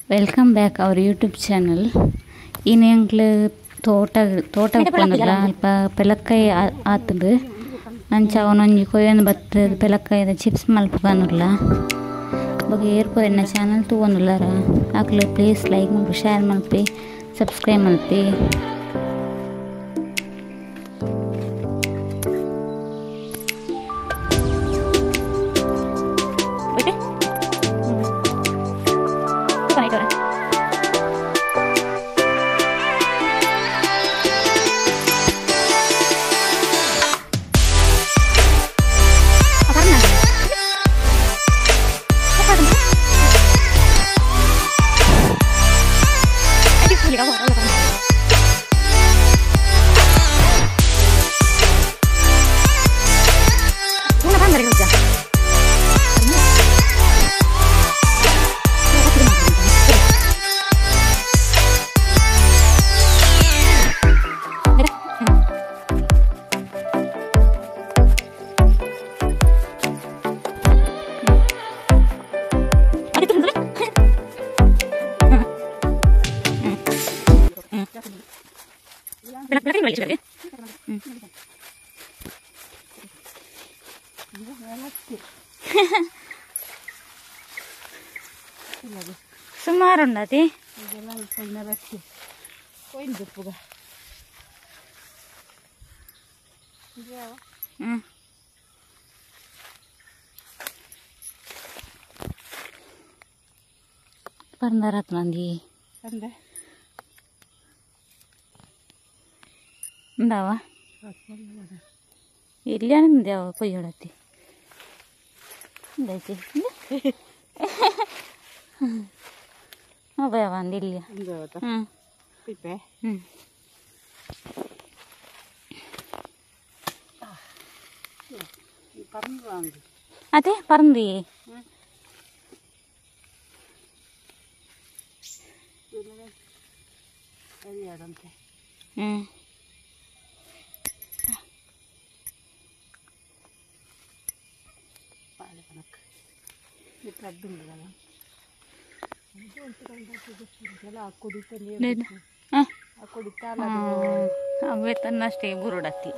Welcome back our YouTube channel. ಇನ್ನೆಂಕ್ಲು ತೋಟ ಉಪ್ಪುಂಡುಲ್ಲ ಅಲ್ಪ ಪೆಲಕ್ಕಾಯಿ ಆತುಂಡು ಅಂಚ ಅವನೊಂಜಿ ಕೊಯ್ಯೊಂದು ಬತ್ತದ ಪೆಲಕ್ಕಾಯಿದ ಚಿಪ್ಸ್ ಮಲ್ಪುಗನುಲ್ಲ ಬಗ್ಗೆ ಏರ್ಪು ಎನ್ನ ಚಾನಲ್ ತೂವೊಂದುಲ್ಲಾರ ಆಕ್ಲು ಪ್ಲೀಸ್ ಲೈಕ್ ಮಲ್ಪು ಶೇರ್ ಮಲ್ಪಿ ಸಬ್ಸ್ಕ್ರೈಬ್ ಮಲ್ಪಿ. ಸುಮಾರು ಉಂಡತಿ ಪಂದರತ್ ಮಂದಿ ഉണ്ടാവാ ഇല്ലാണെന്താ കൊയ്യോടത്തി എന്താ വന്നില്ല അതെ പറന്നേ ಅವೇ ತನ್ನಷ್ಟೇ ಬುರುಡತ್ತಿ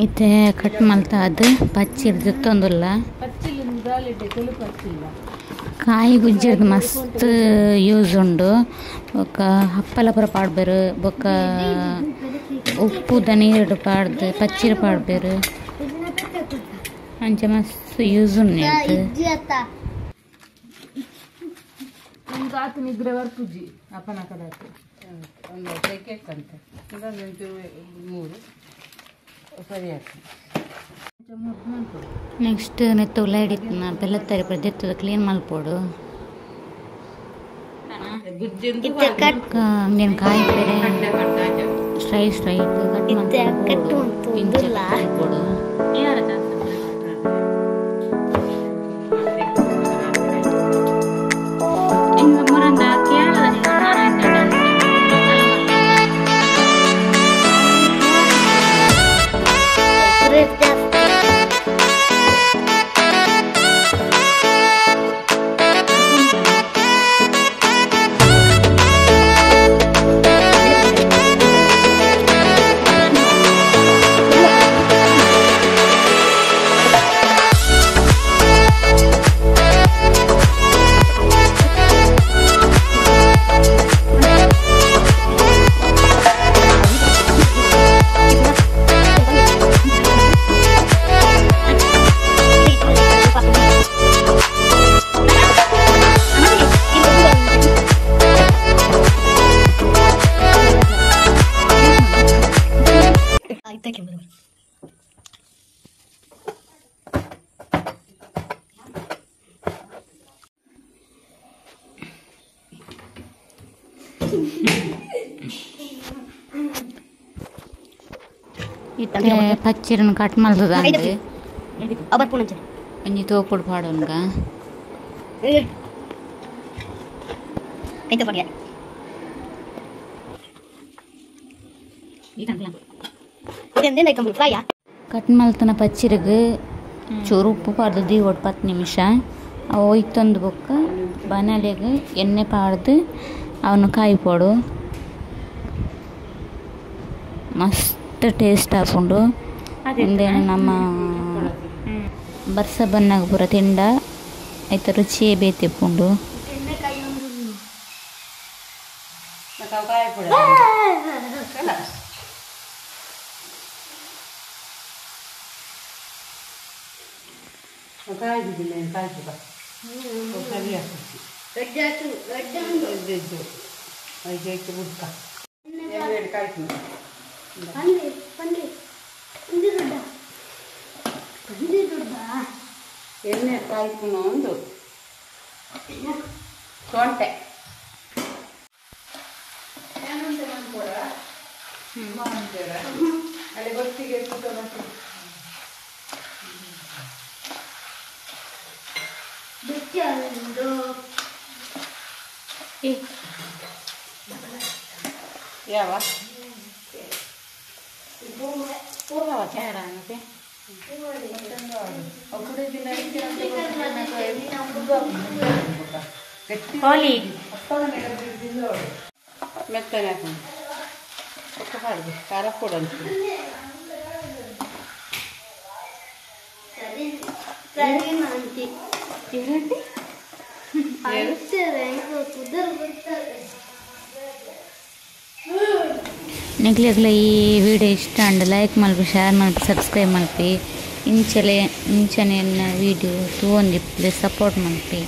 इथे कट मलता ಅದು ಪಚ್ಚಿರ್ದು ತೊಂದಲ್ಲ ಕಾಯಿ ಗುಜ್ಜರ್ದು ಮಸ್ತ್ ಯೂಸ್ ಉಂಡು ಬೊಕ್ಕ ಹಪ್ಪಲ ಪೂರ ಪಾಡ್ಬೇರು ಬೊಕ್ಕ ಉಪ್ಪು ನೀರು ಪಾಡ್ದು ಪಚ್ಚಿರು ಪಾಡ್ಬೇರು ಅಂಚೆ ಮಸ್ತ್ ಯೂಸ್ ಉಂಡು ಆತು ನಿದ್ರೆ ಬರ್ಪುಜಿ ಅಪ್ಪನ ಕದಾತು ಒಂದು ಪ್ಯಾಕೆಟ್ ಅಂತ ಇದೊಂದು 3 ಸರಿ ಆಗ್ತದೆ. ನೆಕ್ಸ್ಟ್ ನೆತ್ತ ಉಳ್ಳಾಗಡ್ಡಿ ಬೆಲ್ಲ ತರಿ ಪ್ರದೆತ್ತದ ಕ್ಲೀನ್ ಮಲ್ಪೋಡು ಹಂಗೇನು ಕಾಯಿ ಬೇರೆ ಸ್ಟ್ರೈಟ್ ಕಟ್ ಮಾಡ್ಕೊಡು ಪಚ್ಚಿರನ್ನ ಕಟ್ ಮಾಡ್ತದ ಒಂಜಿ ತೋಪುಡು ಪಾಡೋನ್ಗ ಕಟ್ ಮಲ್ತನ ಪಚ್ಚಿರಗ್ ಚೂರು ಉಪ್ಪು ಪಾಡ್ದು ದೀವೊಟ್ಟು 10 ನಿಮಿಷ ಅವು ಒಯ್ತೊಂದು ಬೊಕ್ಕ ಬನಲೆಗ್ ಎಣ್ಣೆ ಪಾಡ್ದು ಅವನು ಕಾಯಿ ಪೋಡು ಮಸ್ತ್ ಟೇಸ್ಟ್ ಆಪುಂಡು ಇಂದೇನು ನಮ್ಮ ಬರ್ಸ ಬನ್ನಾಗ ಪೂರ ತಿಂಡ ಐತ ರುಚಿಯೇ ಬೇತಿಪ್ಪುಂಡು ಎಣ್ಣೆ ಕಾಯ್ಕೊಂಡು ಒಂದು ಸೊಂಟೆ ಅಲ್ಲಿ ಗೊತ್ತಿಗೆ ಯಾವ ಪೂರ್ವ ಕ್ಯಾರ ಮತ್ತೆ ಮೆತ್ತನೆ ಹಾಕೊಂಡು ಹಾಡಿದೆ ಖಾರ ಕೊಡಂತ ನಿಕ್ಲೆಗ್ಲ ಈ ವಿಡಿಯೋ ಇಷ್ಟ ಅಂಡ್ ಲೈಕ್ ಮಲ್ಪಿ ಶೇರ್ ಮಲ್ಪಿ ಸಬ್ಸ್ಕ್ರೈಬ್ ಮಲ್ಪಿ ಇಂಚನೆ ವಿಡಿಯೋ ತೂವೊಂದಿಪ್ಪಲೆ ಸಪೋರ್ಟ್ ಮಲ್ಪಿ.